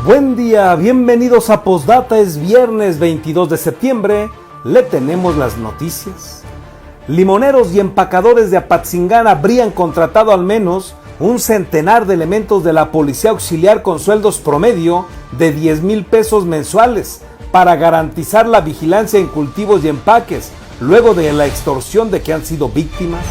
Buen día, bienvenidos a Postdata, es viernes 22 de septiembre, le tenemos las noticias. Limoneros y empacadores de Apatzingán habrían contratado al menos un centenar de elementos de la Policía Auxiliar con sueldos promedio de 10,000 pesos mensuales para garantizar la vigilancia en cultivos y empaques, luego de la extorsión de que han sido víctimas.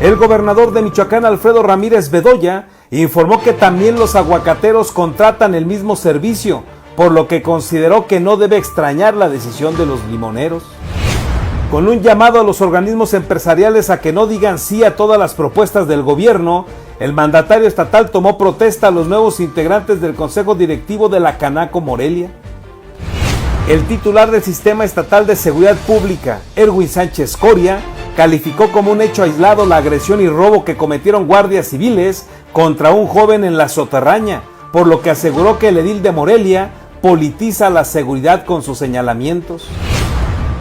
El gobernador de Michoacán, Alfredo Ramírez Bedoya, informó que también los aguacateros contratan el mismo servicio, por lo que consideró que no debe extrañar la decisión de los limoneros. Con un llamado a los organismos empresariales a que no digan sí a todas las propuestas del gobierno, el mandatario estatal tomó protesta a los nuevos integrantes del Consejo Directivo de la Canaco Morelia. El titular del Sistema Estatal de Seguridad Pública, Erwin Sánchez Coria, calificó como un hecho aislado la agresión y robo que cometieron guardias civiles contra un joven en La Soterraña, por lo que aseguró que el edil de Morelia politiza la seguridad con sus señalamientos.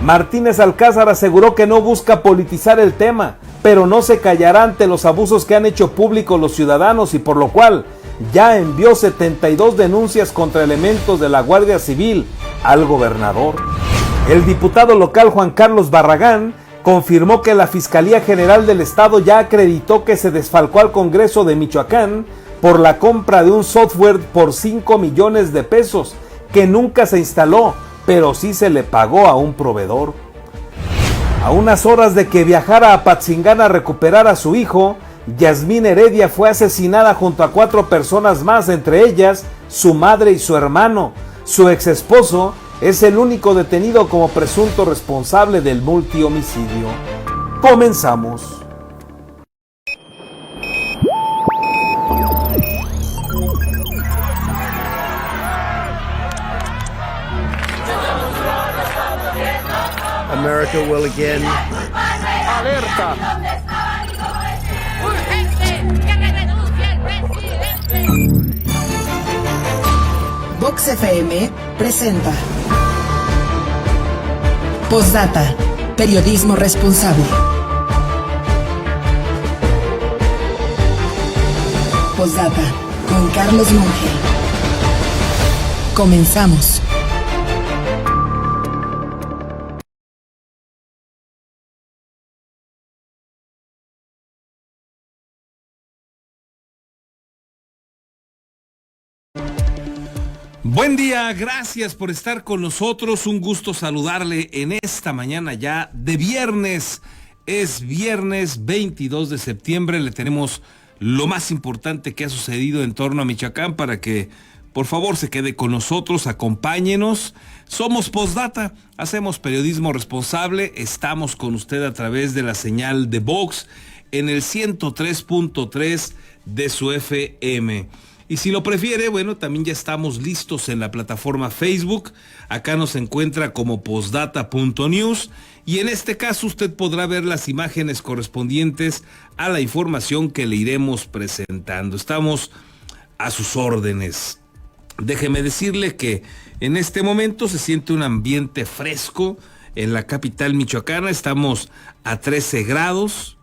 Martínez Alcázar aseguró que no busca politizar el tema, pero no se callará ante los abusos que han hecho públicos los ciudadanos y por lo cual ya envió 72 denuncias contra elementos de la Guardia Civil al gobernador. El diputado local Juan Carlos Barragán confirmó que la Fiscalía General del Estado ya acreditó que se desfalcó al Congreso de Michoacán por la compra de un software por 5 millones de pesos que nunca se instaló, pero sí se le pagó a un proveedor. A unas horas de que viajara a Apatzingán a recuperar a su hijo, Yasmín Heredia fue asesinada junto a 4 personas más, entre ellas su madre y su hermano. Su exesposo es el único detenido como presunto responsable del multihomicidio. Comenzamos. America will again. Alerta. Vox FM presenta Postdata, periodismo responsable. Postdata con Carlos Monge. Comenzamos. Buen día, gracias por estar con nosotros, un gusto saludarle en esta mañana ya de viernes. Es viernes 22 de septiembre, le tenemos lo más importante que ha sucedido en torno a Michoacán para que por favor se quede con nosotros, acompáñenos. Somos Postdata, hacemos periodismo responsable, estamos con usted a través de la señal de Vox en el 103.3 de su FM. Y si lo prefiere, bueno, también ya estamos listos en la plataforma Facebook. Acá nos encuentra como postdata.news y en este caso usted podrá ver las imágenes correspondientes a la información que le iremos presentando. Estamos a sus órdenes. Déjeme decirle que en este momento se siente un ambiente fresco en la capital michoacana. Estamos a 13 grados.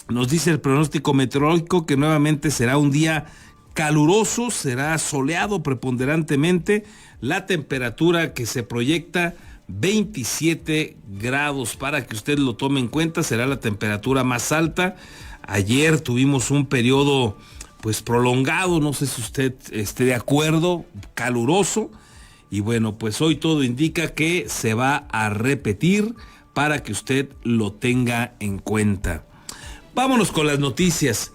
Nos dice el pronóstico meteorológico que nuevamente será un día caluroso, será soleado preponderantemente, la temperatura que se proyecta 27 grados, para que usted lo tome en cuenta, será la temperatura más alta. Ayer tuvimos un periodo pues prolongado, no sé si usted esté de acuerdo, caluroso, y bueno, pues hoy todo indica que se va a repetir para que usted lo tenga en cuenta. Vámonos con las noticias.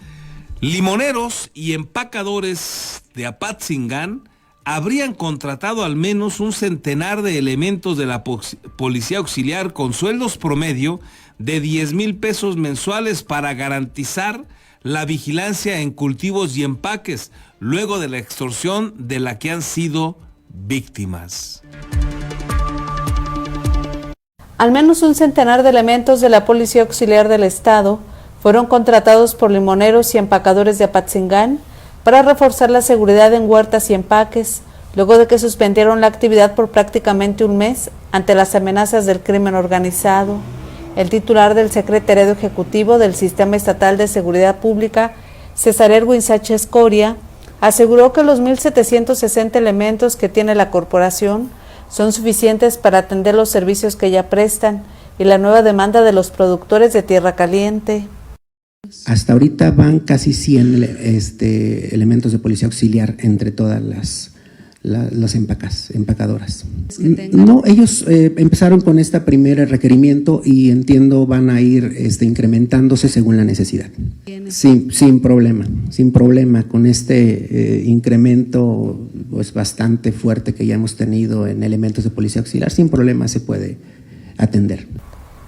Limoneros y empacadores de Apatzingán habrían contratado al menos un centenar de elementos de la Policía Auxiliar con sueldos promedio de 10,000 pesos mensuales para garantizar la vigilancia en cultivos y empaques, luego de la extorsión de la que han sido víctimas. Al menos un centenar de elementos de la Policía Auxiliar del Estado fueron contratados por limoneros y empacadores de Apatzingán para reforzar la seguridad en huertas y empaques, luego de que suspendieron la actividad por prácticamente un mes ante las amenazas del crimen organizado. El titular del Secretariado Ejecutivo del Sistema Estatal de Seguridad Pública, César Erwin Sánchez Coria, aseguró que los 1.760 elementos que tiene la corporación son suficientes para atender los servicios que ya prestan y la nueva demanda de los productores de tierra caliente. Hasta ahorita van casi 100 elementos de policía auxiliar entre todas las empacadoras. No, ellos empezaron con este primer requerimiento y entiendo van a ir incrementándose según la necesidad. Sin problema con este incremento pues bastante fuerte que ya hemos tenido en elementos de policía auxiliar, sin problema se puede atender.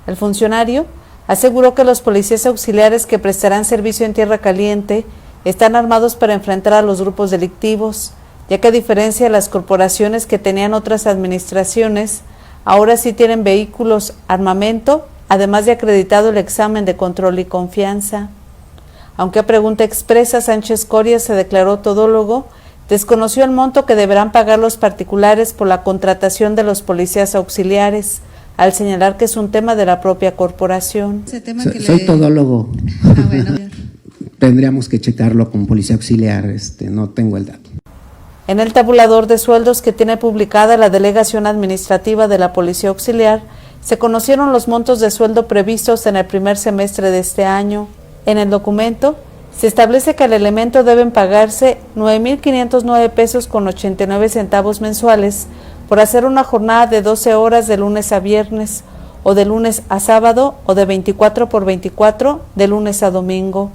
El funcionario aseguró que los policías auxiliares que prestarán servicio en tierra caliente están armados para enfrentar a los grupos delictivos, ya que a diferencia de las corporaciones que tenían otras administraciones, ahora sí tienen vehículos, armamento, además de acreditado el examen de control y confianza. Aunque a pregunta expresa Sánchez Coria se declaró todólogo, desconoció el monto que deberán pagar los particulares por la contratación de los policías auxiliares, al señalar que es un tema de la propia corporación. Soy todólogo. Bueno. Tendríamos que checarlo con policía auxiliar, no tengo el dato. En el tabulador de sueldos que tiene publicada la Delegación Administrativa de la Policía Auxiliar, se conocieron los montos de sueldo previstos en el primer semestre de este año. En el documento se establece que al elemento deben pagarse 9.509 pesos con 89 centavos mensuales por hacer una jornada de 12 horas de lunes a viernes, o de lunes a sábado, o de 24 por 24 de lunes a domingo.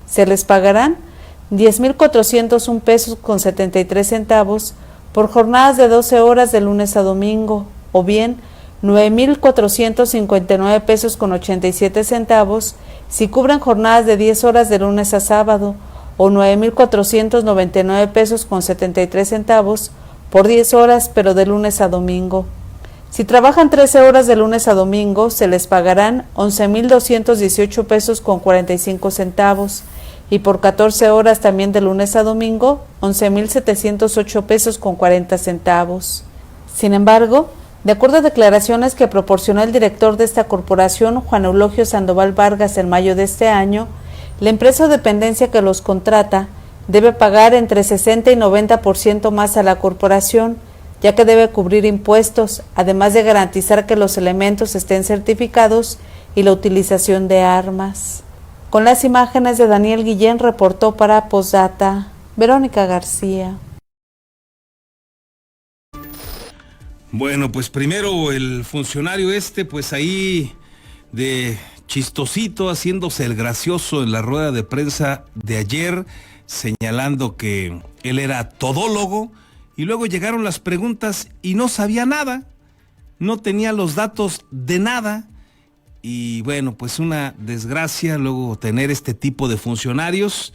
Se les pagarán 10.401 pesos con 73 centavos por jornadas de 12 horas de lunes a domingo, o bien 9.459 pesos con 87 centavos si cubren jornadas de 10 horas de lunes a sábado, o 9.499 pesos con 73 centavos por 10 horas pero de lunes a domingo. Si trabajan 13 horas de lunes a domingo, se les pagarán 11.218 pesos con 45 centavos, y por 14 horas también de lunes a domingo, 11.708 pesos con 40 centavos. Sin embargo, de acuerdo a declaraciones que proporcionó el director de esta corporación, Juan Eulogio Sandoval Vargas, en mayo de este año, la empresa o dependencia que los contrata debe pagar entre 60 y 90% más a la corporación, ya que debe cubrir impuestos, además de garantizar que los elementos estén certificados y la utilización de armas. Con las imágenes de Daniel Guillén, reportó para Postdata, Verónica García. Bueno, pues primero el funcionario pues ahí de chistosito, haciéndose el gracioso en la rueda de prensa de ayer, señalando que él era todólogo, y luego llegaron las preguntas y no sabía nada, no tenía los datos de nada. Y bueno, pues una desgracia luego tener este tipo de funcionarios,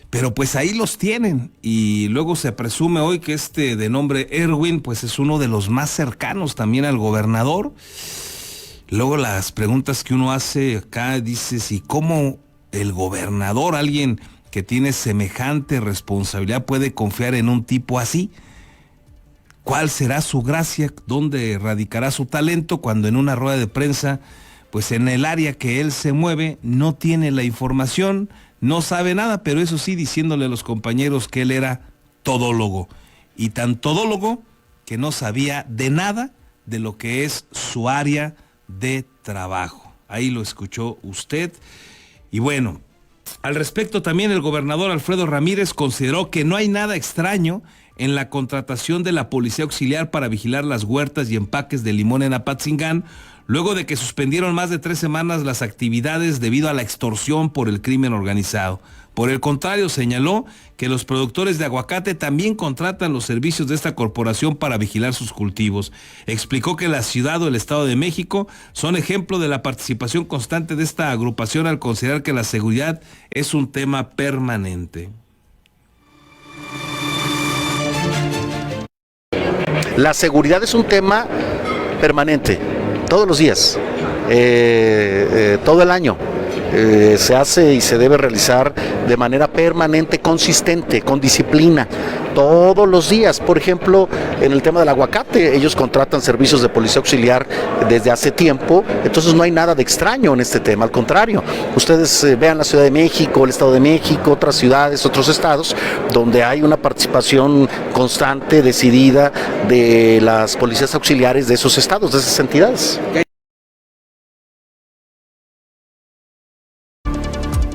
pero pues ahí los tienen. Y luego se presume hoy que de nombre Erwin pues es uno de los más cercanos también al gobernador. Luego las preguntas que uno hace acá, dices, ¿y cómo el gobernador, alguien que tiene semejante responsabilidad, puede confiar en un tipo así? ¿Cuál será su gracia? ¿Dónde radicará su talento cuando en una rueda de prensa, pues en el área que él se mueve, no tiene la información, no sabe nada, pero eso sí, diciéndole a los compañeros que él era todólogo, y tan todólogo que no sabía de nada de lo que es su área de trabajo? Ahí lo escuchó usted. Y bueno, al respecto también el gobernador Alfredo Ramírez consideró que no hay nada extraño en la contratación de la policía auxiliar para vigilar las huertas y empaques de limón en Apatzingán, luego de que suspendieron más de 3 semanas las actividades debido a la extorsión por el crimen organizado. Por el contrario, señaló que los productores de aguacate también contratan los servicios de esta corporación para vigilar sus cultivos. Explicó que la ciudad o el Estado de México son ejemplo de la participación constante de esta agrupación al considerar que la seguridad es un tema permanente. La seguridad es un tema permanente, todos los días, todo el año. se hace y se debe realizar de manera permanente, consistente, con disciplina, todos los días. Por ejemplo, en el tema del aguacate, ellos contratan servicios de policía auxiliar desde hace tiempo, entonces no hay nada de extraño en este tema, al contrario, ustedes vean la Ciudad de México, el Estado de México, otras ciudades, otros estados, donde hay una participación constante, decidida de las policías auxiliares de esos estados, de esas entidades.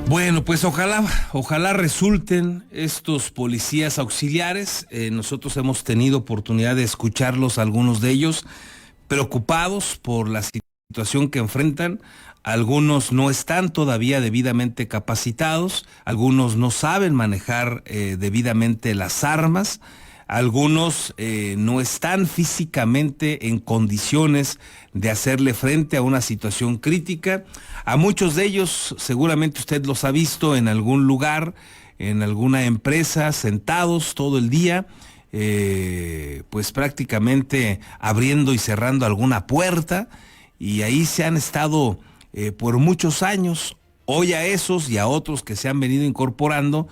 Bueno, pues ojalá resulten estos policías auxiliares. Nosotros hemos tenido oportunidad de escucharlos, algunos de ellos, preocupados por la situación que enfrentan. Algunos no están todavía debidamente capacitados, algunos no saben manejar debidamente las armas, algunos no están físicamente en condiciones de hacerle frente a una situación crítica. A muchos de ellos seguramente usted los ha visto en algún lugar, en alguna empresa, sentados todo el día, pues prácticamente abriendo y cerrando alguna puerta, y ahí se han estado por muchos años. Hoy a esos y a otros que se han venido incorporando,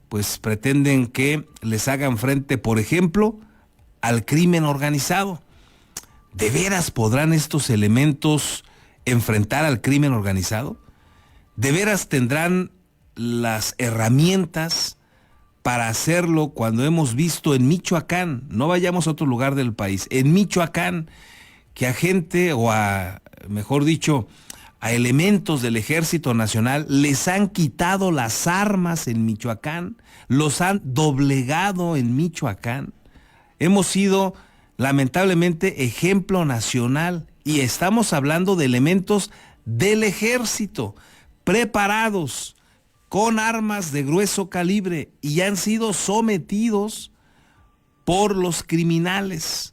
pues pretenden que les hagan frente, por ejemplo, al crimen organizado. ¿De veras podrán estos elementos enfrentar al crimen organizado? ¿De veras tendrán las herramientas para hacerlo cuando hemos visto en Michoacán, no vayamos a otro lugar del país, en Michoacán, que a gente, o a, mejor dicho, a elementos del Ejército Nacional les han quitado las armas en Michoacán, los han doblegado en Michoacán? Hemos sido lamentablemente ejemplo nacional, y estamos hablando de elementos del ejército preparados con armas de grueso calibre y han sido sometidos por los criminales.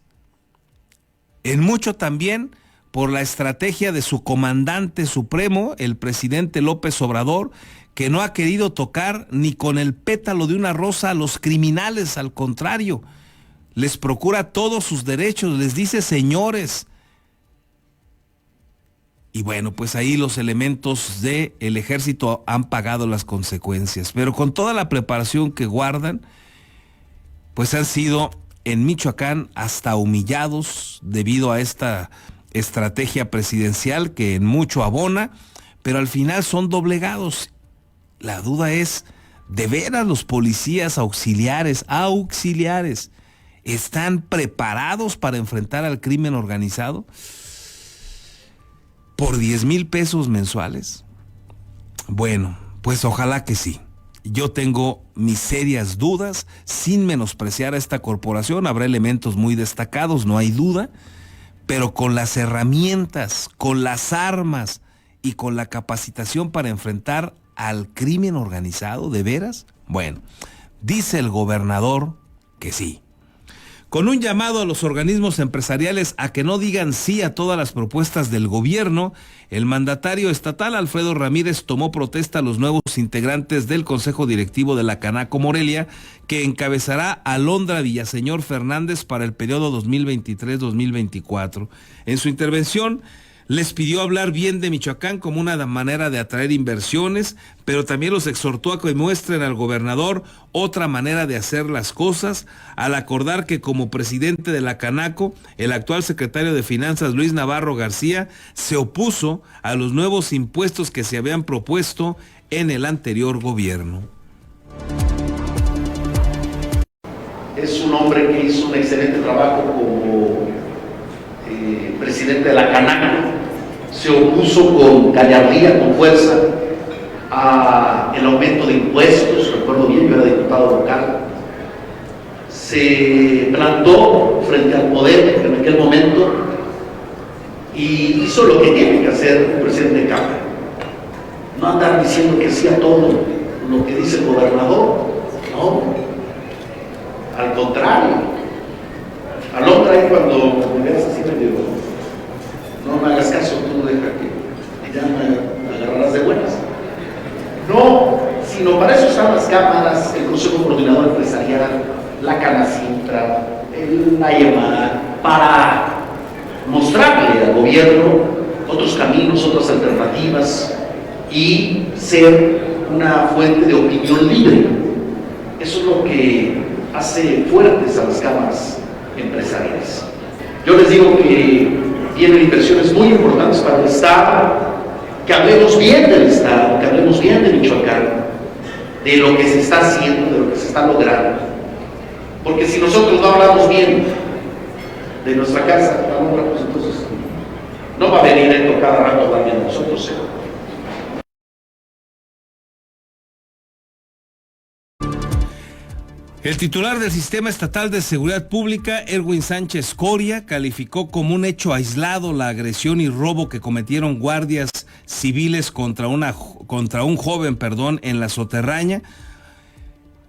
En mucho también por la estrategia de su comandante supremo, el presidente López Obrador, que no ha querido tocar ni con el pétalo de una rosa a los criminales, al contrario, les procura todos sus derechos, les dice señores. Y bueno, pues ahí los elementos del ejército han pagado las consecuencias, pero con toda la preparación que guardan, pues han sido en Michoacán hasta humillados debido a esta estrategia presidencial que en mucho abona, pero al final son doblegados. La duda es, ¿de veras los policías auxiliares, están preparados para enfrentar al crimen organizado por 10,000 pesos mensuales? Bueno, pues ojalá que sí. Yo tengo mis serias dudas, sin menospreciar a esta corporación. Habrá elementos muy destacados, no hay duda, pero con las herramientas, con las armas y con la capacitación para enfrentar al crimen organizado, ¿de veras? Bueno, dice el gobernador que sí. Con un llamado a los organismos empresariales a que no digan sí a todas las propuestas del gobierno, el mandatario estatal Alfredo Ramírez tomó protesta a los nuevos integrantes del Consejo Directivo de la Canaco Morelia, que encabezará Alondra Villaseñor Fernández para el periodo 2023-2024. En su intervención, les pidió hablar bien de Michoacán como una manera de atraer inversiones, pero también los exhortó a que muestren al gobernador otra manera de hacer las cosas, al acordar que como presidente de la Canaco, el actual secretario de Finanzas Luis Navarro García se opuso a los nuevos impuestos que se habían propuesto en el anterior gobierno. Es un hombre que hizo un excelente trabajo como presidente de la Canaco, se opuso con gallardía, con fuerza, al aumento de impuestos. Recuerdo bien, yo era diputado local, se plantó frente al poder en aquel momento y hizo lo que tiene que hacer un presidente de Cámara, no andar diciendo que sí a todo lo que dice el gobernador, no, al contrario. Alondra, cuando me veas así me digo, no me hagas caso, tú deja que ya me agarrarás de buenas. No, sino para eso están las cámaras, el Consejo Coordinador Empresarial, la Canacintra, el NAYEMAR, para mostrarle al gobierno otros caminos, otras alternativas y ser una fuente de opinión libre. Eso es lo que hace fuertes a las cámaras empresariales. Yo les digo que vienen inversiones muy importantes para el Estado, que hablemos bien del Estado, que hablemos bien de Michoacán, de lo que se está haciendo, de lo que se está logrando. Porque si nosotros no hablamos bien de nuestra casa, pues entonces no va a venir esto cada rato a hablar bien de nosotros. El titular del Sistema Estatal de Seguridad Pública, Erwin Sánchez Coria, calificó como un hecho aislado la agresión y robo que cometieron guardias civiles contra un joven, en la Soterraña.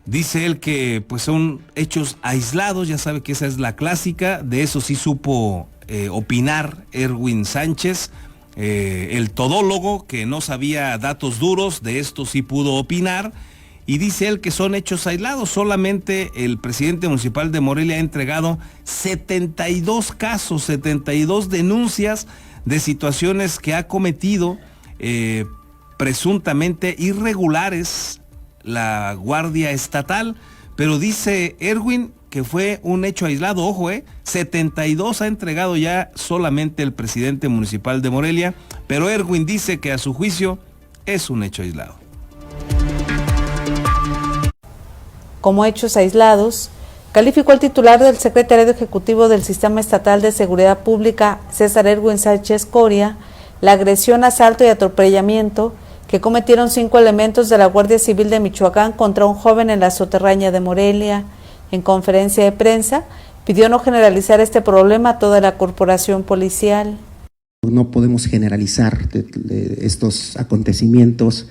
Dice él que pues son hechos aislados, ya sabe que esa es la clásica, de eso sí supo opinar Erwin Sánchez, el todólogo que no sabía datos duros, de esto sí pudo opinar. Y dice él que son hechos aislados. Solamente el presidente municipal de Morelia ha entregado 72 casos, 72 denuncias de situaciones que ha cometido presuntamente irregulares la Guardia Estatal. Pero dice Erwin que fue un hecho aislado, ojo, 72 ha entregado ya solamente el presidente municipal de Morelia. Pero Erwin dice que a su juicio es un hecho aislado. Como hechos aislados, calificó el titular del Secretariado Ejecutivo del Sistema Estatal de Seguridad Pública, César Erwin Sánchez Coria, la agresión, asalto y atropellamiento que cometieron 5 elementos de la Guardia Civil de Michoacán contra un joven en la Soterraña de Morelia. En conferencia de prensa, pidió no generalizar este problema a toda la corporación policial. No podemos generalizar de estos acontecimientos,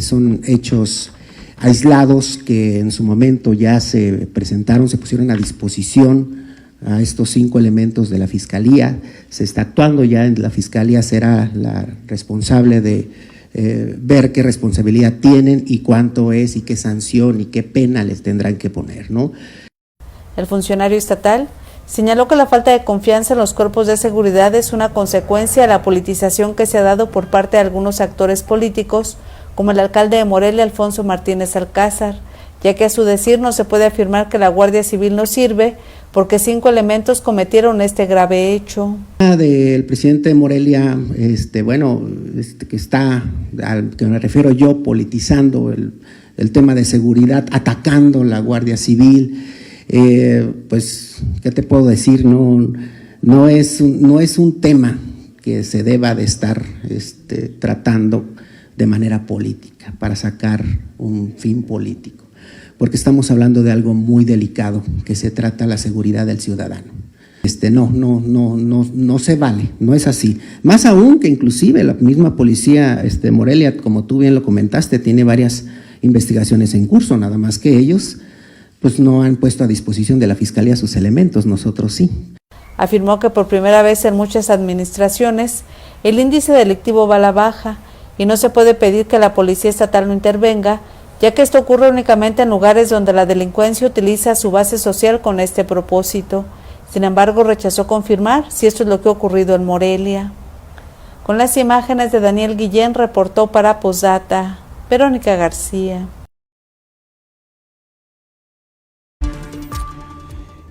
son hechos aislados que en su momento ya se presentaron, se pusieron a disposición a estos 5 elementos de la Fiscalía. Se está actuando ya, en la Fiscalía será la responsable de ver qué responsabilidad tienen y cuánto es y qué sanción y qué pena les tendrán que poner, ¿no? El funcionario estatal señaló que la falta de confianza en los cuerpos de seguridad es una consecuencia de la politización que se ha dado por parte de algunos actores políticos, como el alcalde de Morelia, Alfonso Martínez Alcázar, ya que a su decir no se puede afirmar que la Guardia Civil no sirve porque 5 elementos cometieron este grave hecho. Del presidente de Morelia, que está, al que me refiero yo, politizando el tema de seguridad, atacando la Guardia Civil, pues, ¿qué te puedo decir? No es un tema que se deba de estar tratando de manera política, para sacar un fin político, porque estamos hablando de algo muy delicado, que se trata la seguridad del ciudadano. No se vale, no es así. Más aún que inclusive la misma policía Morelia, como tú bien lo comentaste, tiene varias investigaciones en curso, nada más que ellos pues no han puesto a disposición de la Fiscalía sus elementos, nosotros sí. Afirmó que por primera vez en muchas administraciones el índice delictivo va a la baja, y no se puede pedir que la Policía Estatal no intervenga, ya que esto ocurre únicamente en lugares donde la delincuencia utiliza su base social con este propósito. Sin embargo, rechazó confirmar si esto es lo que ha ocurrido en Morelia. Con las imágenes de Daniel Guillén, reportó para Postdata, Verónica García.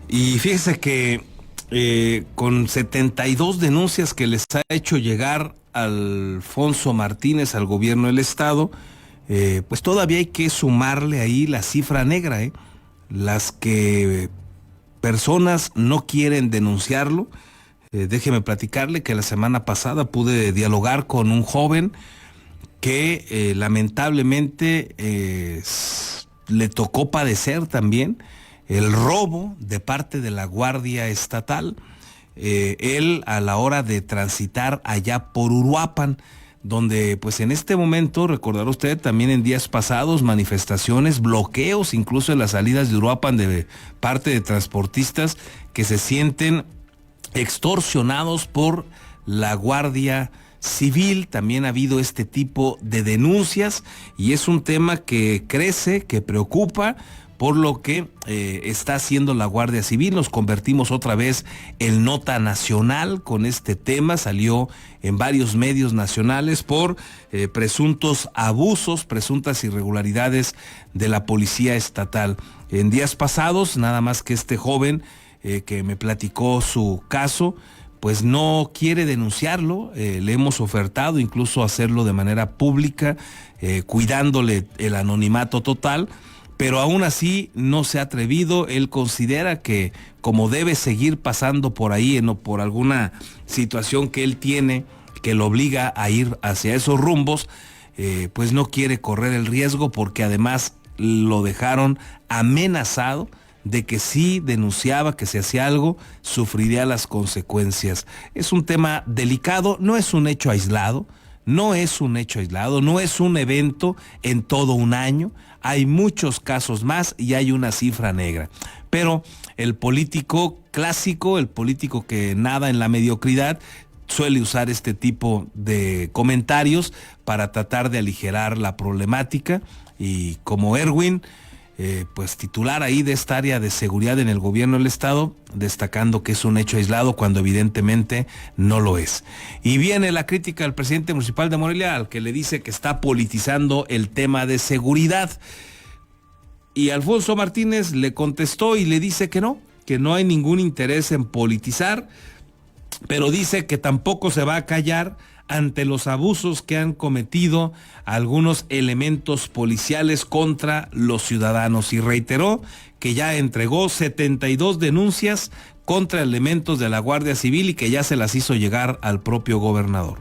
Y fíjese que con 72 denuncias que les ha hecho llegar Alfonso Martínez al gobierno del estado, pues todavía hay que sumarle ahí la cifra negra, las que personas no quieren denunciarlo. Déjeme platicarle que la semana pasada pude dialogar con un joven que lamentablemente le tocó padecer también el robo de parte de la Guardia Estatal. Él, a la hora de transitar allá por Uruapan, donde pues en este momento, recordará usted, también en días pasados, manifestaciones, bloqueos incluso en las salidas de Uruapan de parte de transportistas que se sienten extorsionados por la Guardia Civil. También ha habido este tipo de denuncias y es un tema que crece, que preocupa, por lo que está haciendo la Guardia Civil. Nos convertimos otra vez en nota nacional con este tema, salió en varios medios nacionales por presuntos abusos, presuntas irregularidades de la policía estatal. En días pasados, nada más que este joven que me platicó su caso, pues no quiere denunciarlo, le hemos ofertado incluso hacerlo de manera pública, cuidándole el anonimato total, pero aún así no se ha atrevido. Él considera que como debe seguir pasando por ahí, por alguna situación que él tiene que lo obliga a ir hacia esos rumbos, pues no quiere correr el riesgo, porque además lo dejaron amenazado de que si denunciaba, que si hacía algo, sufriría las consecuencias. Es un tema delicado, no es un hecho aislado, no es un evento en todo un año, hay muchos casos más y hay una cifra negra. Pero el político clásico, el político que nada en la mediocridad, suele usar este tipo de comentarios para tratar de aligerar la problemática, y como Erwin, pues titular ahí de esta área de seguridad en el gobierno del estado, destacando que es un hecho aislado cuando evidentemente no lo es. Y viene la crítica al presidente municipal de Morelia, al que le dice que está politizando el tema de seguridad. Y Alfonso Martínez le contestó y le dice que no hay ningún interés en politizar, pero dice que tampoco se va a callar ante los abusos que han cometido algunos elementos policiales contra los ciudadanos, y reiteró que ya entregó 72 denuncias contra elementos de la Guardia Civil y que ya se las hizo llegar al propio gobernador.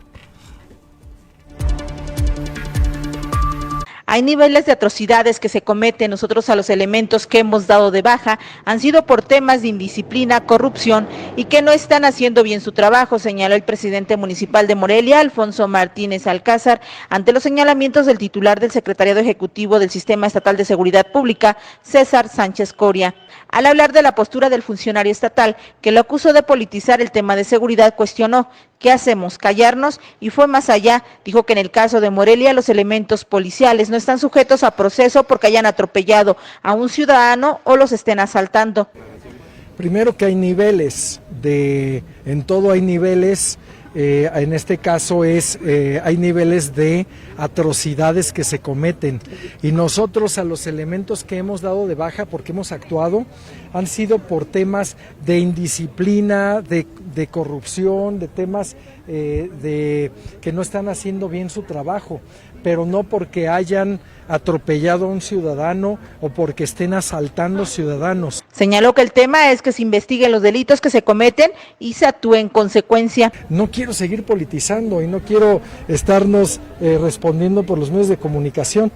Hay niveles de atrocidades que se cometen. Nosotros a los elementos que hemos dado de baja han sido por temas de indisciplina, corrupción y que no están haciendo bien su trabajo, señaló el presidente municipal de Morelia, Alfonso Martínez Alcázar, ante los señalamientos del titular del Secretariado Ejecutivo del Sistema Estatal de Seguridad Pública, César Sánchez Coria. Al hablar de la postura del funcionario estatal, que lo acusó de politizar el tema de seguridad, cuestionó: ¿qué hacemos? ¿Callarnos? Y fue más allá. Dijo que en el caso de Morelia los elementos policiales no están sujetos a proceso porque hayan atropellado a un ciudadano o los estén asaltando. Primero, que hay niveles, en todo hay niveles. En este caso hay niveles de atrocidades que se cometen, y nosotros a los elementos que hemos dado de baja porque hemos actuado han sido por temas de indisciplina, de corrupción, de temas de que no están haciendo bien su trabajo, pero no porque hayan atropellado a un ciudadano o porque estén asaltando ciudadanos. Señaló que el tema es que se investiguen los delitos que se cometen y se actúe en consecuencia. No quiero seguir politizando y no quiero estarnos respondiendo por los medios de comunicación,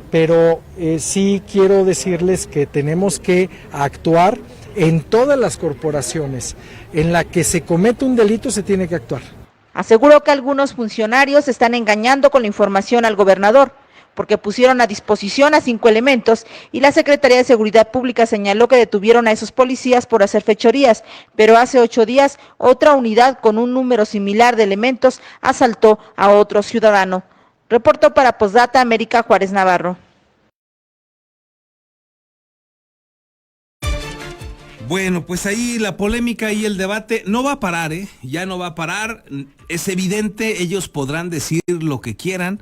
pero sí quiero decirles que tenemos que actuar en todas las corporaciones. En la que se comete un delito se tiene que actuar. Aseguró que algunos funcionarios están engañando con la información al gobernador, porque pusieron a disposición a 5 elementos y la Secretaría de Seguridad Pública señaló que detuvieron a esos policías por hacer fechorías, pero hace 8 días otra unidad con un número similar de elementos asaltó a otro ciudadano. Reportó para Postdata América Juárez Navarro. Bueno, pues ahí la polémica y el debate no va a parar, ya no va a parar. Es evidente, ellos podrán decir lo que quieran,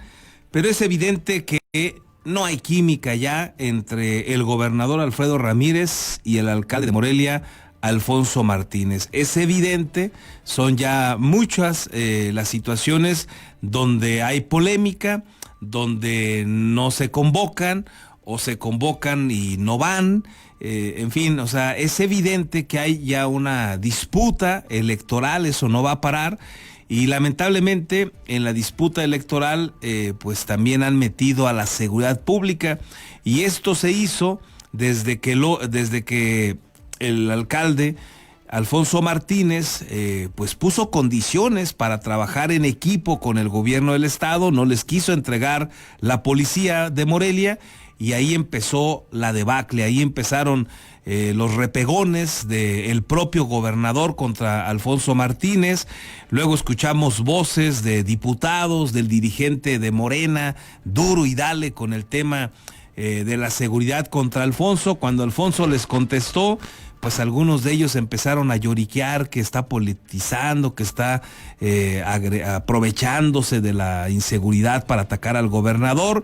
pero es evidente que no hay química ya entre el gobernador Alfredo Ramírez y el alcalde de Morelia, Alfonso Martínez. Es evidente, son ya muchas las situaciones donde hay polémica, donde no se convocan o se convocan y no van. En fin, o sea, es evidente que hay ya una disputa electoral, eso no va a parar, y lamentablemente en la disputa electoral pues también han metido a la seguridad pública, y esto se hizo desde que el alcalde Alfonso Martínez pues puso condiciones para trabajar en equipo con el gobierno del estado, no les quiso entregar la policía de Morelia. Y ahí empezó la debacle, ahí empezaron los repegones del propio gobernador contra Alfonso Martínez. Luego escuchamos voces de diputados, del dirigente de Morena, duro y dale con el tema de la seguridad contra Alfonso. Cuando Alfonso les contestó, pues algunos de ellos empezaron a lloriquear que está politizando, que está aprovechándose de la inseguridad para atacar al gobernador,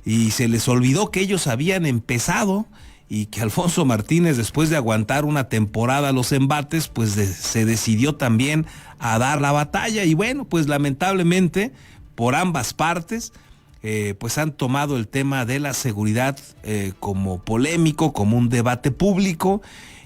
y se les olvidó que ellos habían empezado y que Alfonso Martínez, después de aguantar una temporada los embates, pues se decidió también a dar la batalla. Y bueno, pues lamentablemente por ambas partes pues han tomado el tema de la seguridad como polémico, como un debate público,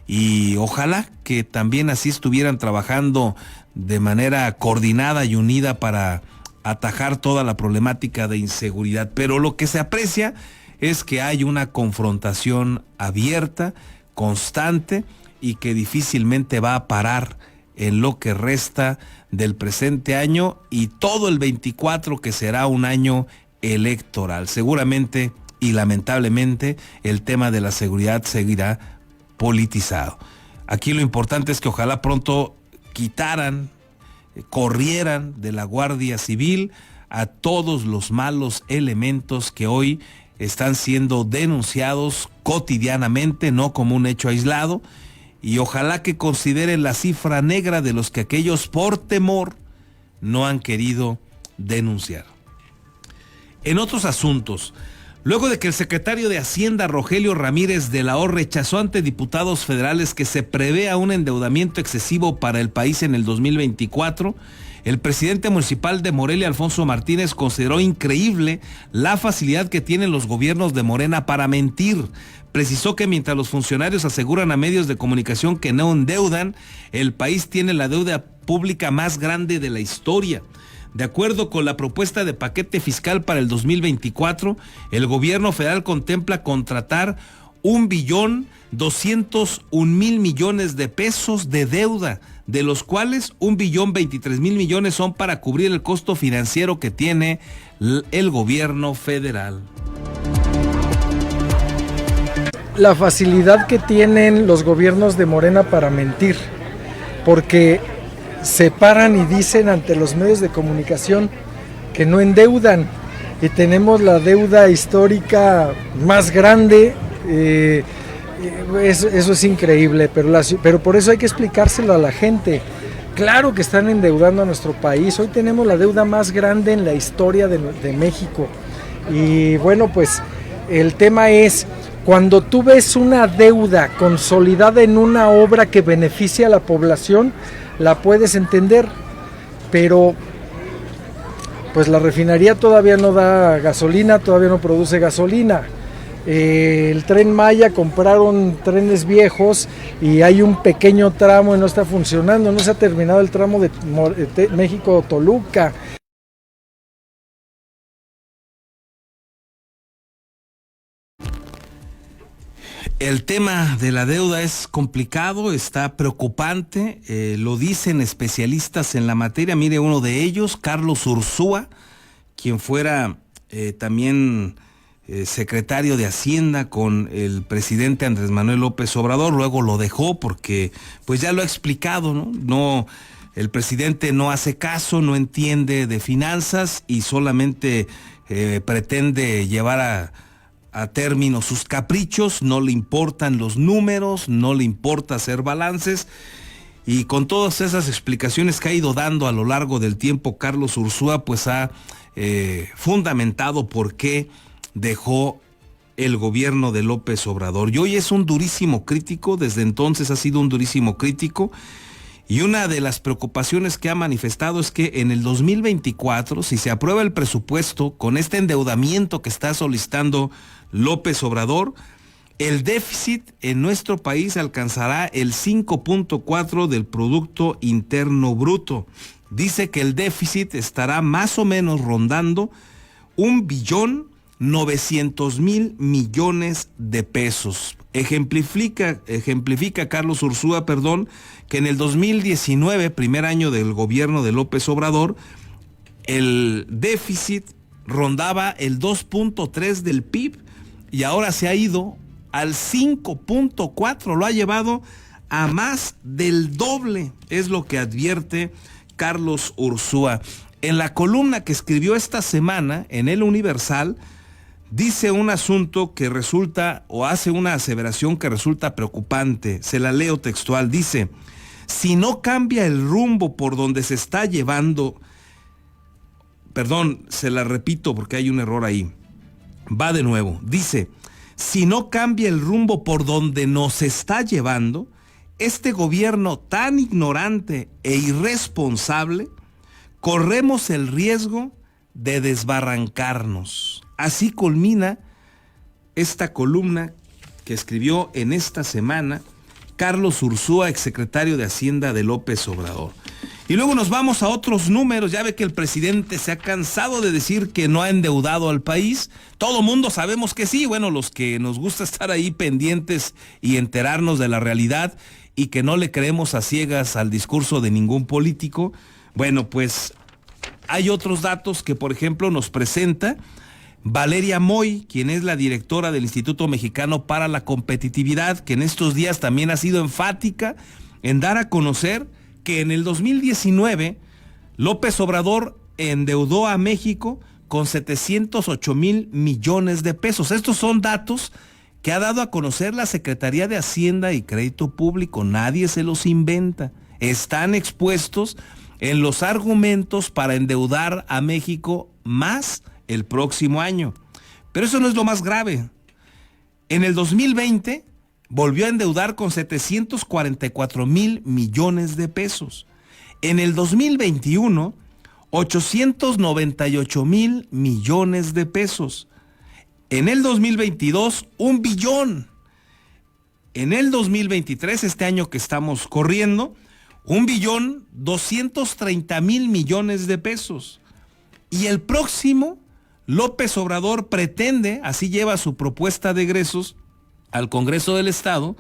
y ojalá que también así estuvieran trabajando de manera coordinada y unida para atajar toda la problemática de inseguridad. Pero lo que se aprecia es que hay una confrontación abierta, constante, y que difícilmente va a parar en lo que resta del presente año y todo el 24, que será un año electoral. Seguramente y lamentablemente el tema de la seguridad seguirá politizado. Aquí lo importante es que ojalá pronto corrieran de la Guardia Civil a todos los malos elementos que hoy están siendo denunciados cotidianamente, no como un hecho aislado, y ojalá que consideren la cifra negra de los que aquellos por temor no han querido denunciar. En otros asuntos, luego de que el secretario de Hacienda, Rogelio Ramírez de la O, rechazó ante diputados federales que se prevea un endeudamiento excesivo para el país en el 2024, el presidente municipal de Morelia, Alfonso Martínez, consideró increíble la facilidad que tienen los gobiernos de Morena para mentir. Precisó que mientras los funcionarios aseguran a medios de comunicación que no endeudan, el país tiene la deuda pública más grande de la historia. De acuerdo con la propuesta de paquete fiscal para el 2024, el gobierno federal contempla contratar 1.201.000 millones de pesos de deuda, de los cuales 1.023.000 millones son para cubrir el costo financiero que tiene el gobierno federal. La facilidad que tienen los gobiernos de Morena para mentir, porque se paran y dicen ante los medios de comunicación que no endeudan, y tenemos la deuda histórica más grande. Eso es increíble, pero por eso hay que explicárselo a la gente. Claro que están endeudando a nuestro país. Hoy tenemos la deuda más grande en la historia de México. Y bueno, pues el tema es, cuando tú ves una deuda consolidada en una obra que beneficia a la población, la puedes entender, pero pues la refinería todavía no da gasolina, todavía no produce gasolina. El Tren Maya, compraron trenes viejos y hay un pequeño tramo y no está funcionando, no se ha terminado el tramo de México-Toluca. El tema de la deuda es complicado, está preocupante, lo dicen especialistas en la materia. Mire, uno de ellos, Carlos Ursúa, quien fuera también secretario de Hacienda con el presidente Andrés Manuel López Obrador, luego lo dejó porque pues ya lo ha explicado, ¿no? El presidente no hace caso, no entiende de finanzas y solamente pretende llevar a término sus caprichos, no le importan los números, no le importa hacer balances, y con todas esas explicaciones que ha ido dando a lo largo del tiempo, Carlos Ursúa pues ha fundamentado por qué dejó el gobierno de López Obrador. Y hoy es un durísimo crítico, desde entonces ha sido un durísimo crítico, y una de las preocupaciones que ha manifestado es que en el 2024, si se aprueba el presupuesto con este endeudamiento que está solicitando López Obrador, el déficit en nuestro país alcanzará el 5.4 del Producto Interno Bruto. Dice que el déficit estará más o menos rondando 1.900.000 millones de pesos. Ejemplifica Carlos Ursúa, que en el 2019, primer año del gobierno de López Obrador, el déficit rondaba el 2.3 del PIB y ahora se ha ido al 5.4, lo ha llevado a más del doble, es lo que advierte Carlos Ursúa. En la columna que escribió esta semana en El Universal, dice un asunto que resulta, o hace una aseveración que resulta preocupante. Se la leo textual. Dice: si no cambia el rumbo por donde se está llevando, perdón, se la repito porque hay un error ahí. Va de nuevo. Dice: si no cambia el rumbo por donde nos está llevando, este gobierno tan ignorante e irresponsable, corremos el riesgo de desbarrancarnos. Así culmina esta columna que escribió en esta semana Carlos Ursúa, exsecretario de Hacienda de López Obrador. Y luego nos vamos a otros números. Ya ve que el presidente se ha cansado de decir que no ha endeudado al país. Todo mundo sabemos que sí. Bueno, los que nos gusta estar ahí pendientes y enterarnos de la realidad y que no le creemos a ciegas al discurso de ningún político. Bueno, pues hay otros datos que, por ejemplo, nos presenta Valeria Moy, quien es la directora del Instituto Mexicano para la Competitividad, que en estos días también ha sido enfática en dar a conocer que en el 2019 López Obrador endeudó a México con 708,000 millones de pesos. Estos son datos que ha dado a conocer la Secretaría de Hacienda y Crédito Público. Nadie se los inventa. Están expuestos en los argumentos para endeudar a México más el próximo año. Pero eso no es lo más grave. En el 2020 volvió a endeudar con 744,000 millones de pesos. En el 2021, 898,000 millones de pesos. En el 2022, 1 billón. En el 2023, este año que estamos corriendo, 1,230,000 millones de pesos. Y el próximo, López Obrador pretende, así lleva su propuesta de egresos al Congreso del Estado,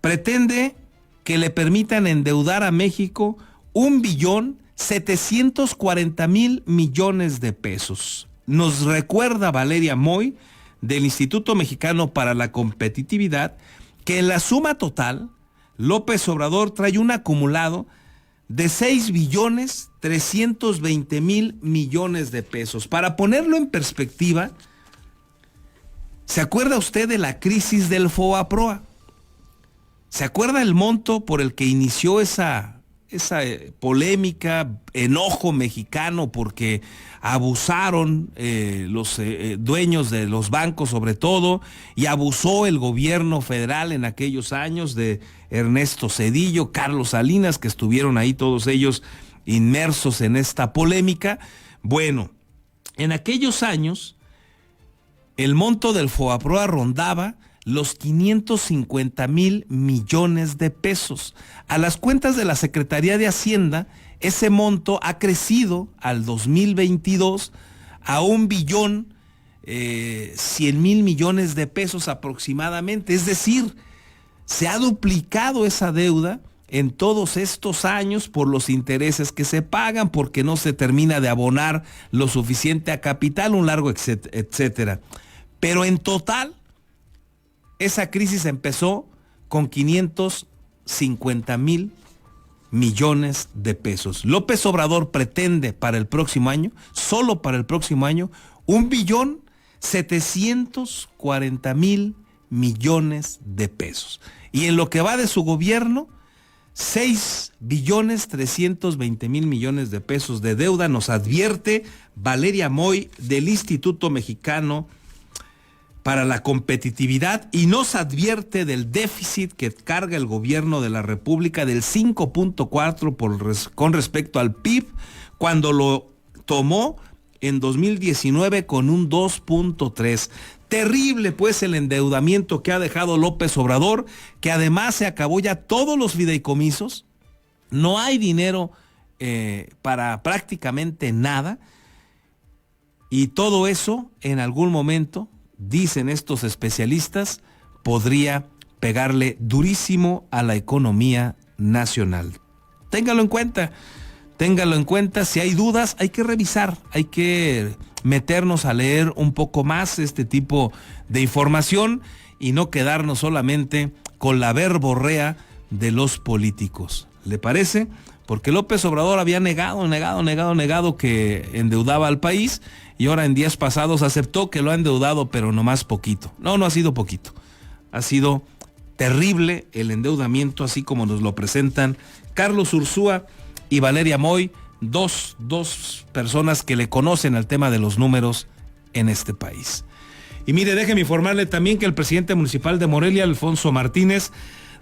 pretende que le permitan endeudar a México 1,740,000 millones de pesos. Nos recuerda Valeria Moy, del Instituto Mexicano para la Competitividad, que en la suma total, López Obrador trae un acumulado de 6,320,000 millones de pesos. Para ponerlo en perspectiva, ¿se acuerda usted de la crisis del FOBAPROA? ¿Se acuerda el monto por el que inició esa polémica, enojo mexicano porque abusaron los dueños de los bancos sobre todo, y abusó el gobierno federal en aquellos años de Ernesto Zedillo, Carlos Salinas, que estuvieron ahí todos ellos inmersos en esta polémica? Bueno, en aquellos años el monto del FOBAPROA rondaba los 550,000 millones de pesos. A las cuentas de la Secretaría de Hacienda, ese monto ha crecido al 2022 a 1,100,000 millones de pesos aproximadamente. Es decir, se ha duplicado esa deuda en todos estos años por los intereses que se pagan, porque no se termina de abonar lo suficiente a capital, un largo etcétera. Pero en total, esa crisis empezó con 550,000 millones de pesos. López Obrador pretende para el próximo año, solo para el próximo año, 1,740,000 millones de pesos. Y en lo que va de su gobierno, 6,320,000 millones de pesos de deuda, nos advierte Valeria Moy del Instituto Mexicano para la Competitividad, y nos advierte del déficit que carga el gobierno de la República del 5.4 con respecto al PIB, cuando lo tomó en 2019 con un 2.3. Terrible pues el endeudamiento que ha dejado López Obrador, que además se acabó ya todos los fideicomisos, no hay dinero para prácticamente nada, y todo eso en algún momento, dicen estos especialistas, podría pegarle durísimo a la economía nacional. Téngalo en cuenta. Si hay dudas, hay que revisar, hay que meternos a leer un poco más este tipo de información y no quedarnos solamente con la verborrea de los políticos. ¿Le parece? porque López Obrador había negado que endeudaba al país, y ahora en días pasados aceptó que lo ha endeudado, pero nomás poquito. No ha sido poquito, ha sido terrible el endeudamiento, así como nos lo presentan Carlos Ursúa y Valeria Moy, dos personas que le conocen al tema de los números en este país. Y mire, déjeme informarle también que el presidente municipal de Morelia, Alfonso Martínez,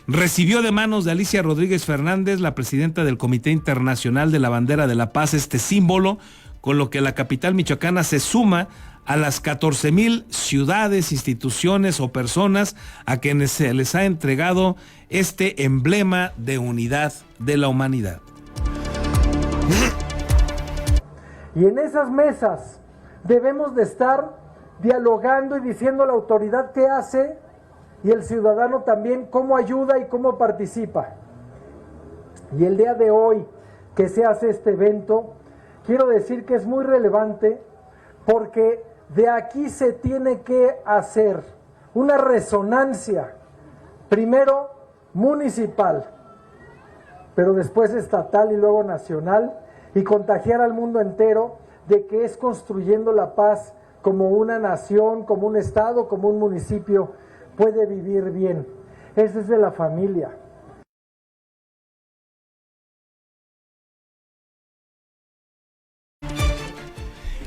recibió de manos de Alicia Rodríguez Fernández, la presidenta del Comité Internacional de la Bandera de la Paz, este símbolo, con lo que la capital michoacana se suma a las 14,000 ciudades, instituciones o personas a quienes se les ha entregado este emblema de unidad de la humanidad. Y en esas mesas debemos de estar dialogando y diciendo a la autoridad qué hace y el ciudadano también cómo ayuda y cómo participa. Y el día de hoy que se hace este evento, quiero decir que es muy relevante porque de aquí se tiene que hacer una resonancia, primero municipal, pero después estatal y luego nacional, y contagiar al mundo entero de que es construyendo la paz como una nación, como un estado, como un municipio puede vivir bien. Ese es de la familia.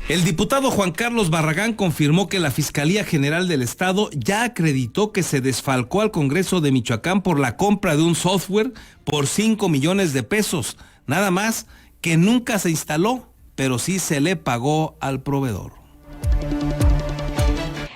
El diputado Juan Carlos Barragán confirmó que la Fiscalía General del Estado ya acreditó que se desfalcó al Congreso de Michoacán por la compra de un software por 5 millones de pesos, nada más que nunca se instaló, pero sí se le pagó al proveedor.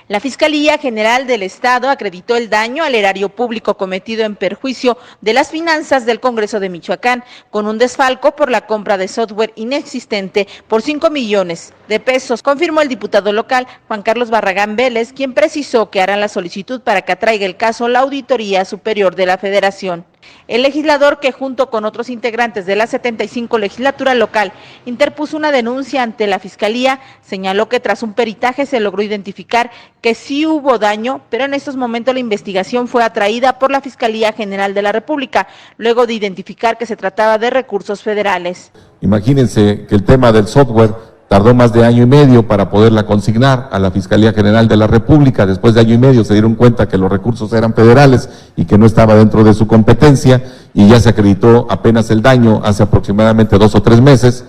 La Fiscalía General del Estado acreditó el daño al erario público cometido en perjuicio de las finanzas del Congreso de Michoacán con un desfalco por la compra de software inexistente por 5 millones de pesos, confirmó el diputado local Juan Carlos Barragán Vélez, quien precisó que harán la solicitud para que atraiga el caso la Auditoría Superior de la Federación. El legislador, que junto con otros integrantes de la 75 legislatura local interpuso una denuncia ante la Fiscalía, señaló que tras un peritaje se logró identificar que sí hubo daño, pero en estos momentos la investigación fue atraída por la Fiscalía General de la República, luego de identificar que se trataba de recursos federales. Imagínense que el tema del software tardó más de 1 año y medio para poderla consignar a la Fiscalía General de la República. Después de 1 año y medio se dieron cuenta que los recursos eran federales y que no estaba dentro de su competencia, y ya se acreditó apenas el daño hace aproximadamente 2 o 3 meses,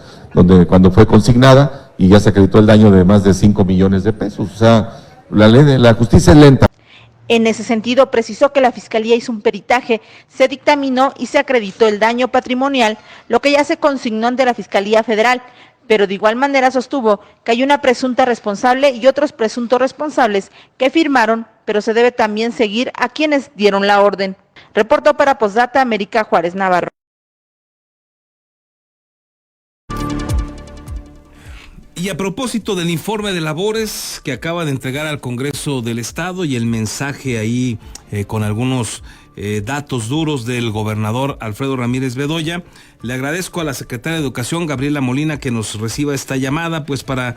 cuando fue consignada, y ya se acreditó el daño de más de 5 millones de pesos. O sea, la justicia es lenta. En ese sentido, precisó que la Fiscalía hizo un peritaje, se dictaminó y se acreditó el daño patrimonial, lo que ya se consignó ante la Fiscalía Federal, pero de igual manera sostuvo que hay una presunta responsable y otros presuntos responsables que firmaron, pero se debe también seguir a quienes dieron la orden. Reportó para Postdata América Juárez Navarro. Y a propósito del informe de labores que acaba de entregar al Congreso del Estado y el mensaje ahí con algunos datos duros del gobernador Alfredo Ramírez Bedoya, le agradezco a la secretaria de Educación, Gabriela Molina, que nos reciba esta llamada, pues para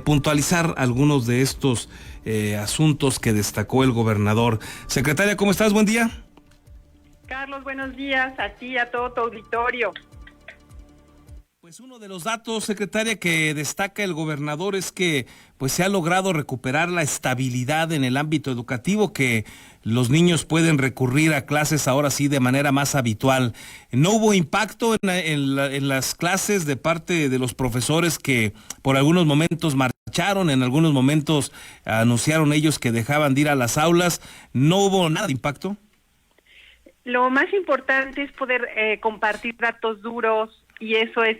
puntualizar algunos de estos asuntos que destacó el gobernador. Secretaria, ¿cómo estás? Buen día. Carlos, buenos días a ti y a todo tu auditorio. Pues uno de los datos, secretaria, que destaca el gobernador es que pues se ha logrado recuperar la estabilidad en el ámbito educativo, que los niños pueden recurrir a clases ahora sí de manera más habitual. ¿No hubo impacto en las clases de parte de los profesores que por algunos momentos marcharon, en algunos momentos anunciaron ellos que dejaban de ir a las aulas? ¿No hubo nada de impacto? Lo más importante es poder compartir datos duros, y eso es,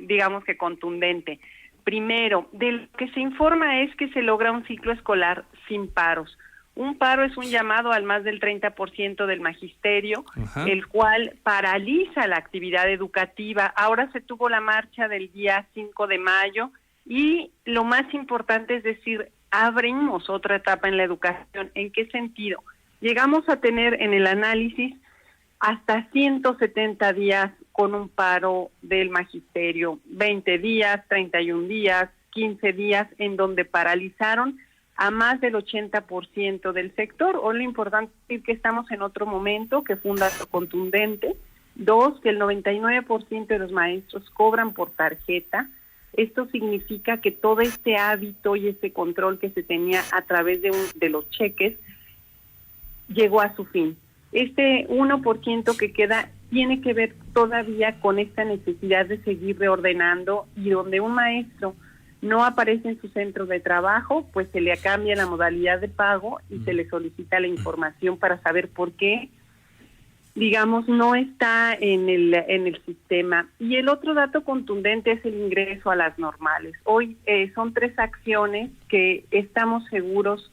digamos que contundente. Primero, de lo que se informa es que se logra un ciclo escolar sin paros. Un paro es un llamado al más del 30% del magisterio, ajá, el cual paraliza la actividad educativa. Ahora se tuvo la marcha del día 5 de mayo y lo más importante es decir, abrimos otra etapa en la educación. ¿En qué sentido? Llegamos a tener en el análisis hasta 170 días con un paro del magisterio, 20 días, 31 días, 15 días, en donde paralizaron a más del 80% del sector. O lo importante es que estamos en otro momento, que fue un dato contundente, 2, que el 99% de los maestros cobran por tarjeta. Esto significa que todo este hábito y este control que se tenía a través de los cheques llegó a su fin. Este 1% que queda tiene que ver todavía con esta necesidad de seguir reordenando, y donde un maestro no aparece en su centro de trabajo, pues se le cambia la modalidad de pago y se le solicita la información para saber por qué, digamos, no está en el sistema. Y el otro dato contundente es el ingreso a las normales. Hoy son 3 acciones que estamos seguros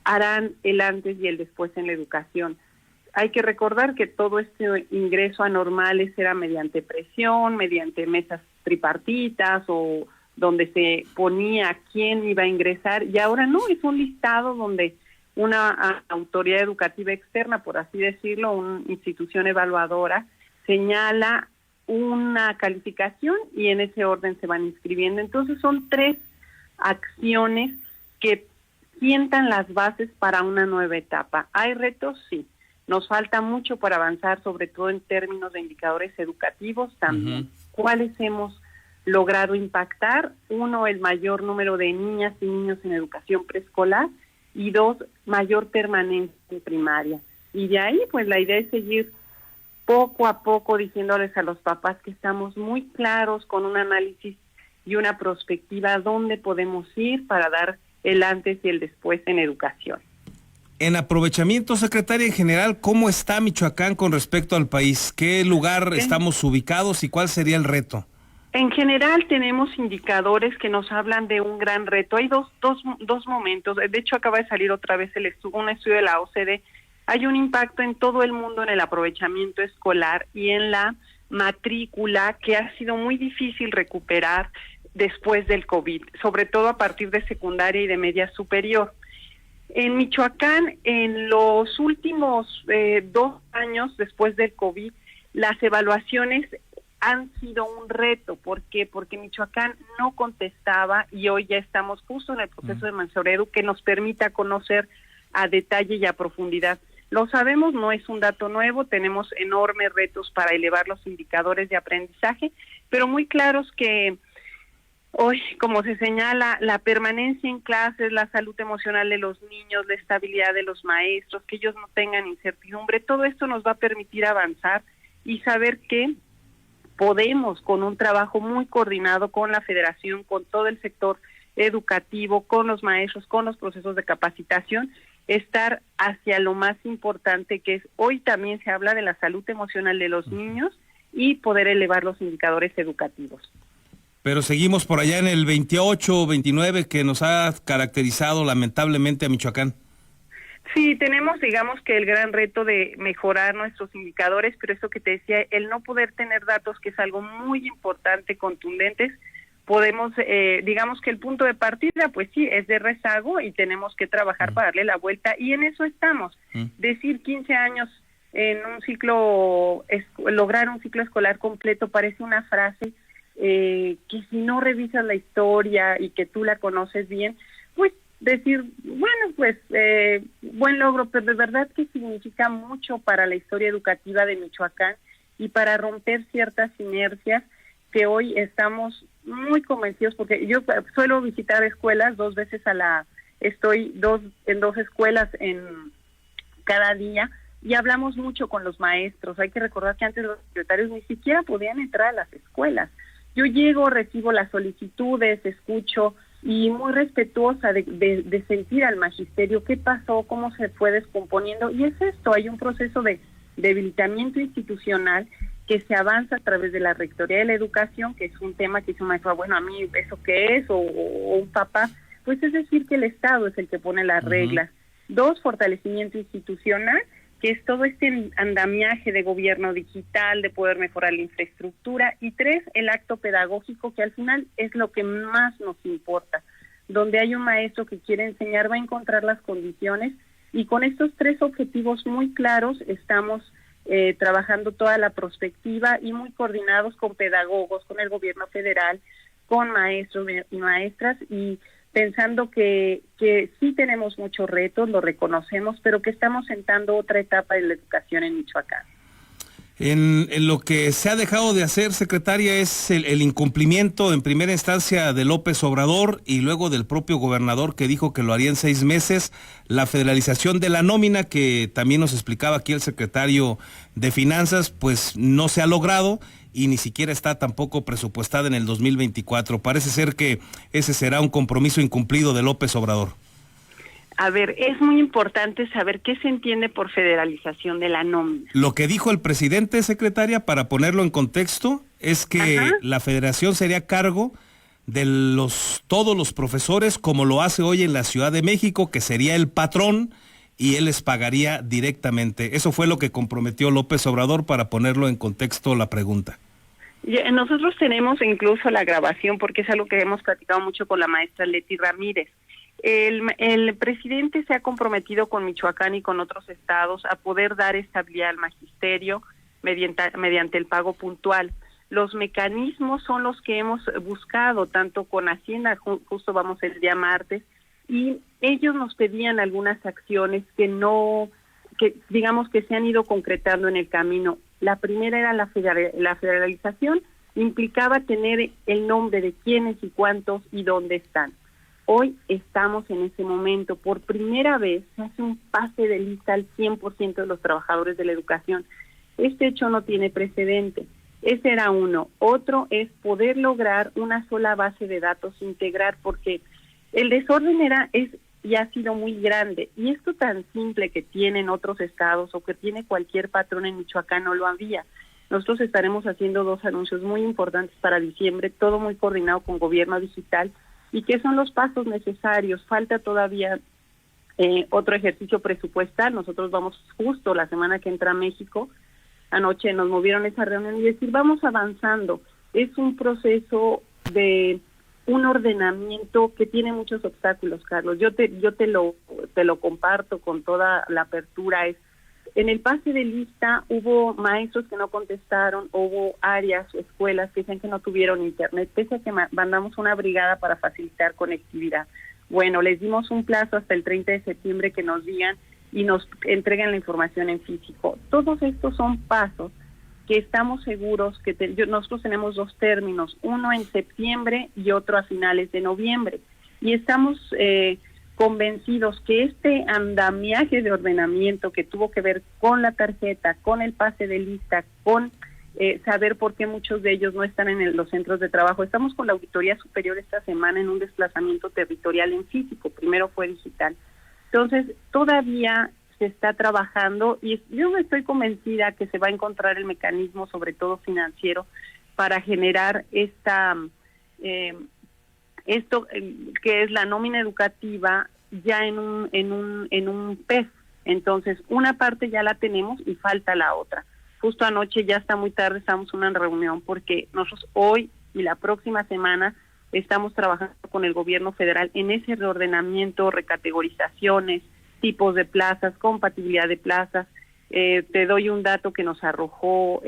harán el antes y el después en la educación. Hay que recordar que todo este ingreso a normales era mediante presión, mediante mesas tripartitas o donde se ponía quién iba a ingresar, y ahora no, es un listado donde una autoridad educativa externa, por así decirlo, una institución evaluadora, señala una calificación y en ese orden se van inscribiendo. Entonces son 3 acciones que sientan las bases para una nueva etapa. ¿Hay retos? Sí. Nos falta mucho para avanzar, sobre todo en términos de indicadores educativos también. ¿Cuáles hemos logrado impactar? 1, el mayor número de niñas y niños en educación preescolar, y 2, mayor permanencia en primaria. Y de ahí, pues la idea es seguir poco a poco diciéndoles a los papás que estamos muy claros con un análisis y una perspectiva dónde podemos ir para dar el antes y el después en educación. En aprovechamiento, secretaria, en general, ¿cómo está Michoacán con respecto al país? ¿Qué lugar estamos ubicados y cuál sería el reto? En general tenemos indicadores que nos hablan de un gran reto. Hay dos momentos. De hecho, acaba de salir otra vez un estudio de la OCDE. Hay un impacto en todo el mundo en el aprovechamiento escolar y en la matrícula, que ha sido muy difícil recuperar después del COVID, sobre todo a partir de secundaria y de media superior. En Michoacán, en los últimos 2 años después del COVID, las evaluaciones han sido un reto. ¿Por qué? Porque Michoacán no contestaba, y hoy ya estamos justo en el proceso de Mansoredu que nos permita conocer a detalle y a profundidad. Lo sabemos, no es un dato nuevo, tenemos enormes retos para elevar los indicadores de aprendizaje, pero muy claros que hoy, como se señala, la permanencia en clases, la salud emocional de los niños, la estabilidad de los maestros, que ellos no tengan incertidumbre, todo esto nos va a permitir avanzar y saber que podemos, con un trabajo muy coordinado con la federación, con todo el sector educativo, con los maestros, con los procesos de capacitación, estar hacia lo más importante, que es hoy también se habla de la salud emocional de los niños y poder elevar los indicadores educativos. Pero seguimos por allá en el 28 o 29 que nos ha caracterizado lamentablemente a Michoacán. Sí, tenemos, digamos, que el gran reto de mejorar nuestros indicadores, pero eso que te decía, el no poder tener datos, que es algo muy importante, contundentes, podemos, digamos que el punto de partida, pues sí, es de rezago y tenemos que trabajar para darle la vuelta, y en eso estamos. Decir 15 años en un ciclo, lograr un ciclo escolar completo parece una frase que si no revisas la historia y que tú la conoces bien, pues decir, bueno, pues buen logro, pero de verdad que significa mucho para la historia educativa de Michoacán y para romper ciertas inercias que hoy estamos muy convencidos, porque yo suelo visitar escuelas 2 veces estoy en 2 escuelas en cada día, y hablamos mucho con los maestros. Hay que recordar que antes los secretarios ni siquiera podían entrar a las escuelas. Yo llego, recibo las solicitudes, escucho, y muy respetuosa de sentir al magisterio qué pasó, cómo se fue descomponiendo, y es esto, hay un proceso de debilitamiento institucional que se avanza a través de la Rectoría de la Educación, que es un tema que dice un maestro, bueno, a mí eso qué es, o un papá, pues es decir que el Estado es el que pone las reglas. 2, fortalecimiento institucional, que es todo este andamiaje de gobierno digital, de poder mejorar la infraestructura, y 3, el acto pedagógico, que al final es lo que más nos importa. Donde hay un maestro que quiere enseñar, va a encontrar las condiciones, y con estos 3 objetivos muy claros estamos trabajando toda la prospectiva y muy coordinados con pedagogos, con el gobierno federal, con maestros y maestras, y pensando que sí tenemos muchos retos, lo reconocemos, pero que estamos sentando otra etapa de la educación en Michoacán. En lo que se ha dejado de hacer, secretaria, es el incumplimiento en primera instancia de López Obrador y luego del propio gobernador que dijo que lo haría en 6 meses, la federalización de la nómina que también nos explicaba aquí el secretario de Finanzas, pues no se ha logrado y ni siquiera está tampoco presupuestada en el 2024. Parece ser que ese será un compromiso incumplido de López Obrador. A ver, es muy importante saber qué se entiende por federalización de la nómina. Lo que dijo el presidente, secretaria, para ponerlo en contexto, es que la federación sería a cargo de todos los profesores, como lo hace hoy en la Ciudad de México, que sería el patrón y él les pagaría directamente. Eso fue lo que comprometió López Obrador, para ponerlo en contexto la pregunta. Nosotros tenemos incluso la grabación, porque es algo que hemos platicado mucho con la maestra Leti Ramírez. El presidente se ha comprometido con Michoacán y con otros estados a poder dar estabilidad al magisterio mediante el pago puntual. Los mecanismos son los que hemos buscado, tanto con Hacienda, justo vamos el día martes, y ellos nos pedían algunas acciones que digamos que se han ido concretando en el camino. La primera era la federalización, implicaba tener el nombre de quiénes y cuántos y dónde están. Hoy estamos en ese momento. Por primera vez se hace un pase de lista al 100% de los trabajadores de la educación. Este hecho no tiene precedente. Ese era uno. Otro es poder lograr una sola base de datos, integrar, porque el desorden y ha sido muy grande. Y esto tan simple que tienen otros estados o que tiene cualquier patrón en Michoacán no lo había. Nosotros estaremos haciendo 2 anuncios muy importantes para diciembre, todo muy coordinado con Gobierno Digital. ¿Y qué son los pasos necesarios? Falta todavía otro ejercicio presupuestal. Nosotros vamos justo la semana que entra a México. Anoche nos movieron esa reunión y decir, vamos avanzando. Es un proceso de un ordenamiento que tiene muchos obstáculos, Carlos. Yo te lo comparto con toda la apertura. En el pase de lista hubo maestros que no contestaron, hubo áreas o escuelas que dicen que no tuvieron internet, pese a que mandamos una brigada para facilitar conectividad. Bueno, les dimos un plazo hasta el 30 de septiembre que nos digan y nos entreguen la información en físico. Todos estos son pasos que estamos seguros que nosotros tenemos 2 términos, uno en septiembre y otro a finales de noviembre. Y estamos convencidos que este andamiaje de ordenamiento que tuvo que ver con la tarjeta, con el pase de lista, con saber por qué muchos de ellos no están en los centros de trabajo. Estamos con la Auditoría Superior esta semana en un desplazamiento territorial en físico, primero fue digital. Entonces, todavía se está trabajando y yo estoy convencida que se va a encontrar el mecanismo, sobre todo financiero, para generar esto que es la nómina educativa ya en un PES. Entonces, una parte ya la tenemos y falta la otra. Justo anoche, ya está muy tarde, estamos en una reunión porque nosotros hoy y la próxima semana estamos trabajando con el gobierno federal en ese reordenamiento, recategorizaciones, tipos de plazas, compatibilidad de plazas. Te doy un dato que nos arrojó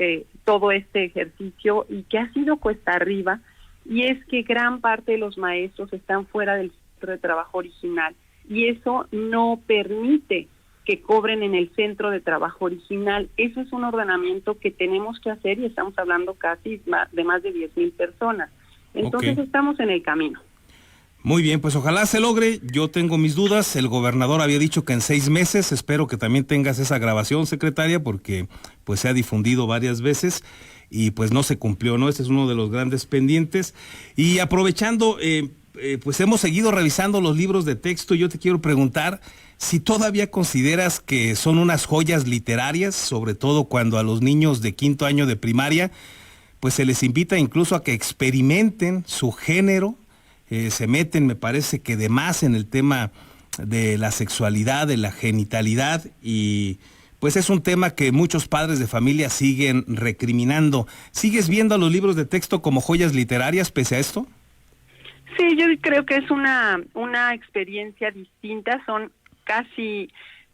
todo este ejercicio y que ha sido cuesta arriba, y es que gran parte de los maestros están fuera del centro de trabajo original y eso no permite que cobren en el centro de trabajo original. Eso es un ordenamiento que tenemos que hacer y estamos hablando casi de más de 10,000 personas. Entonces estamos en el camino. Muy bien, pues ojalá se logre. Yo tengo mis dudas. El gobernador había dicho que en 6 meses. Espero que también tengas esa grabación, secretaria, porque pues se ha difundido varias veces y pues no se cumplió, ¿no? Este es uno de los grandes pendientes. Y aprovechando, pues hemos seguido revisando los libros de texto. Yo te quiero preguntar si todavía consideras que son unas joyas literarias, sobre todo cuando a los niños de 5º año de primaria, pues se les invita incluso a que experimenten su género. Se meten, me parece que de más en el tema de la sexualidad, de la genitalidad, y pues es un tema que muchos padres de familia siguen recriminando. ¿Sigues viendo a los libros de texto como joyas literarias pese a esto? Sí, yo creo que es una experiencia distinta. Son casi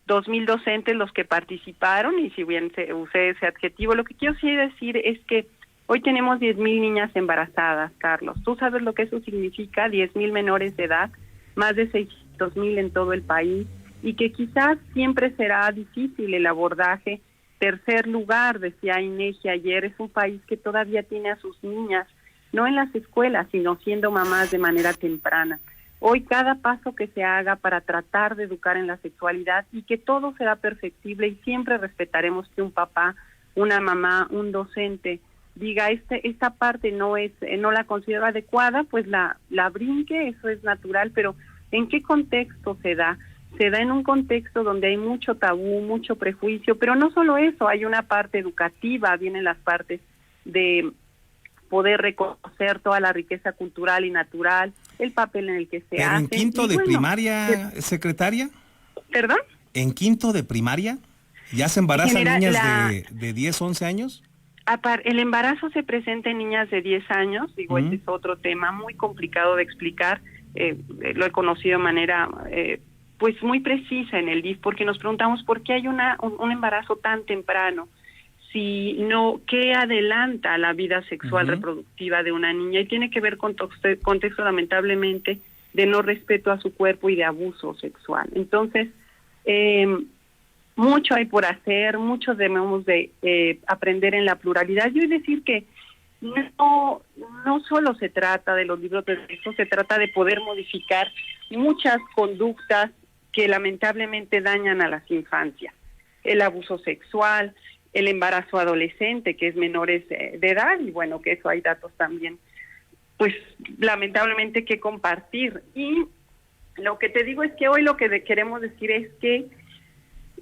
2,000 docentes los que participaron, y si bien usé ese adjetivo, lo que quiero sí decir es que hoy tenemos 10,000 niñas embarazadas, Carlos. ¿Tú sabes lo que eso significa? 10,000 menores de edad, más de 600,000 en todo el país, y que quizás siempre será difícil el abordaje tercer lugar, decía INEGI ayer, es un país que todavía tiene a sus niñas, no en las escuelas, sino siendo mamás de manera temprana. Hoy cada paso que se haga para tratar de educar en la sexualidad y que todo será perfectible y siempre respetaremos que un papá, una mamá, un docente diga esta parte no la considero adecuada, pues la brinque, eso es natural, pero ¿en qué contexto se da? Se da en un contexto donde hay mucho tabú, mucho prejuicio, pero no solo eso, hay una parte educativa, vienen las partes de poder reconocer toda la riqueza cultural y natural, el papel en el que se hace. ¿Pero en quinto de primaria, secretaria? ¿Perdón? ¿En quinto de primaria? ¿Ya se embarazan niñas de 10, 11 años? El embarazo se presenta en niñas de 10 años, ese es otro tema muy complicado de explicar, lo he conocido de manera pues muy precisa en el DIF, porque nos preguntamos por qué hay un embarazo tan temprano. Si no, ¿qué adelanta la vida sexual reproductiva de una niña? Y tiene que ver con contexto lamentablemente de no respeto a su cuerpo y de abuso sexual. Entonces, mucho hay por hacer, mucho debemos de aprender en la pluralidad. Y hoy decir que no solo se trata de los libros de texto, se trata de poder modificar muchas conductas que lamentablemente dañan a las infancias. El abuso sexual, el embarazo adolescente, que es menores de edad, y bueno, que eso hay datos también, pues lamentablemente que compartir. Y lo que te digo es que hoy lo que queremos decir es que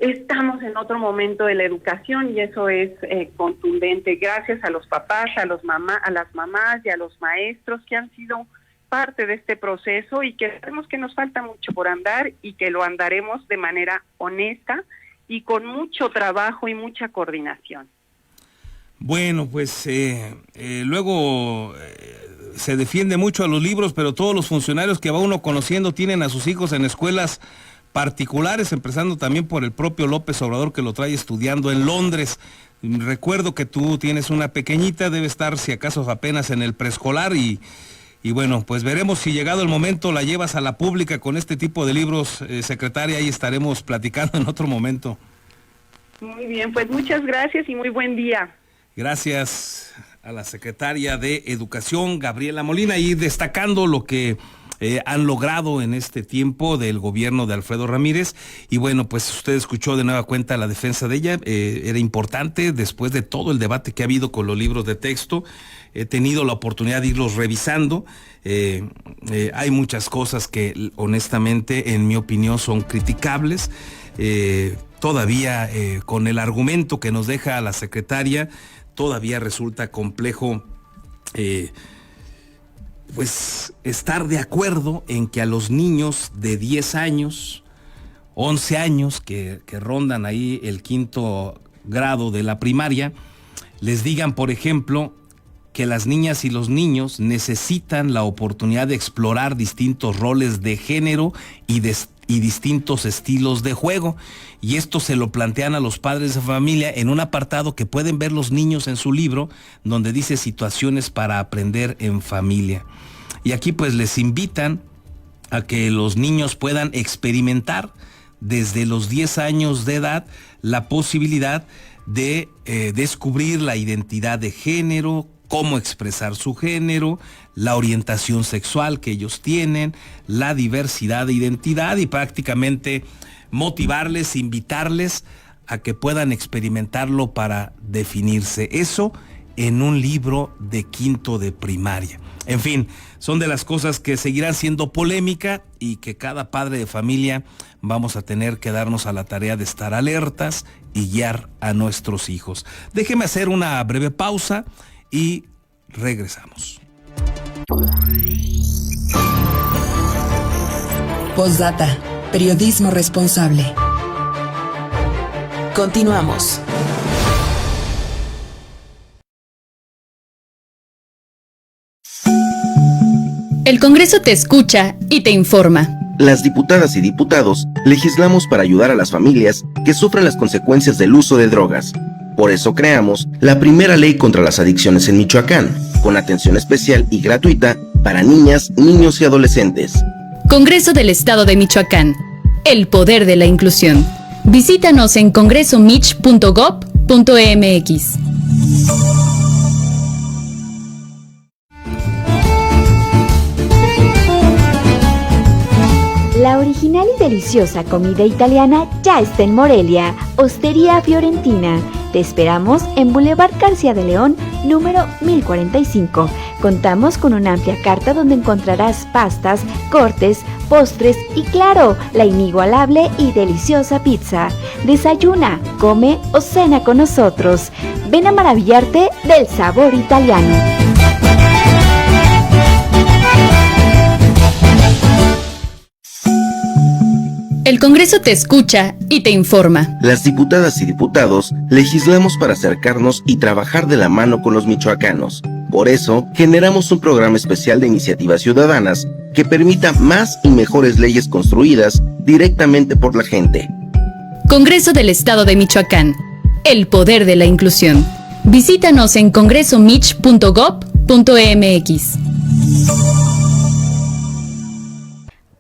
estamos en otro momento de la educación y eso es contundente, gracias a los papás, a las mamás y a los maestros que han sido parte de este proceso y que sabemos que nos falta mucho por andar y que lo andaremos de manera honesta y con mucho trabajo y mucha coordinación. Bueno, pues luego se defiende mucho a los libros, pero todos los funcionarios que va uno conociendo tienen a sus hijos en escuelas particulares, empezando también por el propio López Obrador, que lo trae estudiando en Londres. Recuerdo que tú tienes una pequeñita, debe estar si acaso apenas en el preescolar y bueno, pues veremos si llegado el momento la llevas a la pública con este tipo de libros, secretaria, y estaremos platicando en otro momento. Muy bien, pues muchas gracias y muy buen día. Gracias a la secretaria de Educación, Gabriela Molina, y destacando lo que han logrado en este tiempo del gobierno de Alfredo Ramírez. Y bueno, pues usted escuchó de nueva cuenta la defensa de ella, era importante después de todo el debate que ha habido con los libros de texto. He tenido la oportunidad de irlos revisando. Hay muchas cosas que honestamente, en mi opinión, son criticables. Todavía con el argumento que nos deja la secretaria, todavía resulta complejo pues estar de acuerdo en que a los niños de 10 años, 11 años, que rondan ahí el quinto grado de la primaria, les digan, por ejemplo, que las niñas y los niños necesitan la oportunidad de explorar distintos roles de género y distintos estilos de juego. Y esto se lo plantean a los padres de familia en un apartado que pueden ver los niños en su libro, donde dice situaciones para aprender en familia. Y aquí pues les invitan a que los niños puedan experimentar desde los 10 años de edad la posibilidad de descubrir la identidad de género, cómo expresar su género, la orientación sexual que ellos tienen, la diversidad de identidad y prácticamente motivarles, invitarles a que puedan experimentarlo para definirse. Eso en un libro de quinto de primaria. En fin, son de las cosas que seguirán siendo polémica y que cada padre de familia vamos a tener que darnos a la tarea de estar alertas y guiar a nuestros hijos. Déjeme hacer una breve pausa y regresamos. Postdata. Periodismo responsable. Continuamos. El Congreso te escucha y te informa. Las diputadas y diputados legislamos para ayudar a las familias que sufren las consecuencias del uso de drogas. Por eso creamos la primera ley contra las adicciones en Michoacán, con atención especial y gratuita para niñas, niños y adolescentes. Congreso del Estado de Michoacán. El poder de la inclusión. Visítanos en congresomich.gov.mx. www.cidiputados.gov.mx. La original y deliciosa comida italiana ya está en Morelia, Ostería Fiorentina. Te esperamos en Boulevard García de León, número 1045. Contamos con una amplia carta donde encontrarás pastas, cortes, postres y claro, la inigualable y deliciosa pizza. Desayuna, come o cena con nosotros. Ven a maravillarte del sabor italiano. El Congreso te escucha y te informa. Las diputadas y diputados legislamos para acercarnos y trabajar de la mano con los michoacanos. Por eso, generamos un programa especial de iniciativas ciudadanas que permita más y mejores leyes construidas directamente por la gente. Congreso del Estado de Michoacán. El poder de la inclusión. Visítanos en congresomich.gov.mx.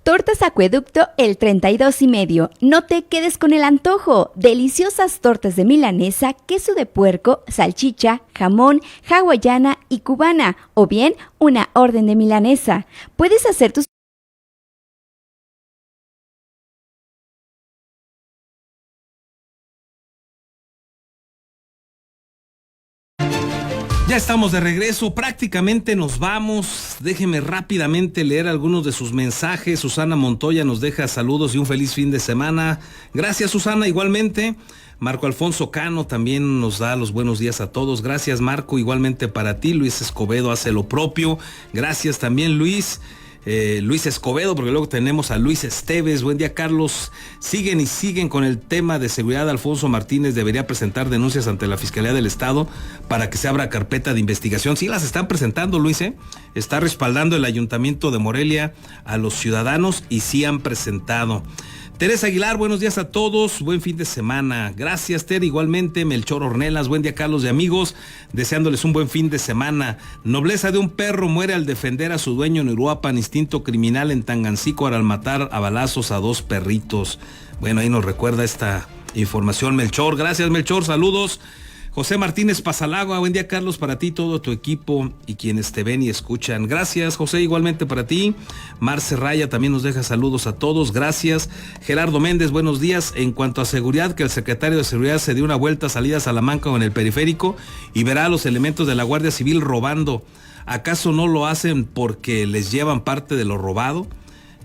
Tortas Acueducto el 32,5. No te quedes con el antojo. Deliciosas tortas de milanesa, queso de puerco, salchicha, jamón, hawaiana y cubana. O bien, una orden de milanesa. Puedes hacer tus... Ya estamos de regreso, prácticamente nos vamos. Déjeme rápidamente leer algunos de sus mensajes. Susana Montoya nos deja saludos y un feliz fin de semana. Gracias, Susana, igualmente. Marco Alfonso Cano también nos da los buenos días a todos. Gracias, Marco, igualmente para ti. Luis Escobedo hace lo propio. Gracias también, Luis. Luis Escobedo, porque luego tenemos a Luis Esteves. Buen día, Carlos. Siguen con el tema de seguridad. Alfonso Martínez debería presentar denuncias ante la Fiscalía del Estado para que se abra carpeta de investigación. Sí las están presentando, Luis, Está respaldando el Ayuntamiento de Morelia a los ciudadanos y sí han presentado. Teresa Aguilar, buenos días a todos, buen fin de semana. Gracias, Ter, igualmente. Melchor Ornelas, buen día, Carlos y amigos, deseándoles un buen fin de semana. Nobleza de un perro muere al defender a su dueño en Uruapan. Instinto criminal en Tangancícuaro al matar a balazos a 2 perritos. Bueno, ahí nos recuerda esta información, Melchor. Gracias, Melchor, saludos. José Martínez Pasalagua, buen día, Carlos, para ti, todo tu equipo y quienes te ven y escuchan. Gracias, José, igualmente para ti. Marce Raya también nos deja saludos a todos, gracias. Gerardo Méndez, buenos días. En cuanto a seguridad, que el secretario de Seguridad se dio una vuelta a salida a Salamanca o en el periférico y verá a los elementos de la Guardia Civil robando. ¿Acaso no lo hacen porque les llevan parte de lo robado?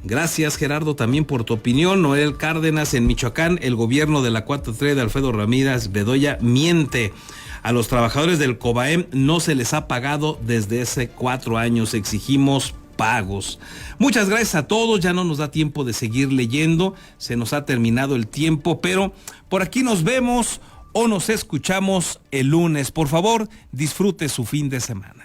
Gracias, Gerardo, también por tu opinión. Noel Cárdenas, en Michoacán, el gobierno de la 4T de Alfredo Ramírez Bedoya miente. A los trabajadores del COBAEM no se les ha pagado desde hace 4 años. Exigimos pagos. Muchas gracias a todos. Ya no nos da tiempo de seguir leyendo. Se nos ha terminado el tiempo, pero por aquí nos vemos o nos escuchamos el lunes. Por favor, disfrute su fin de semana.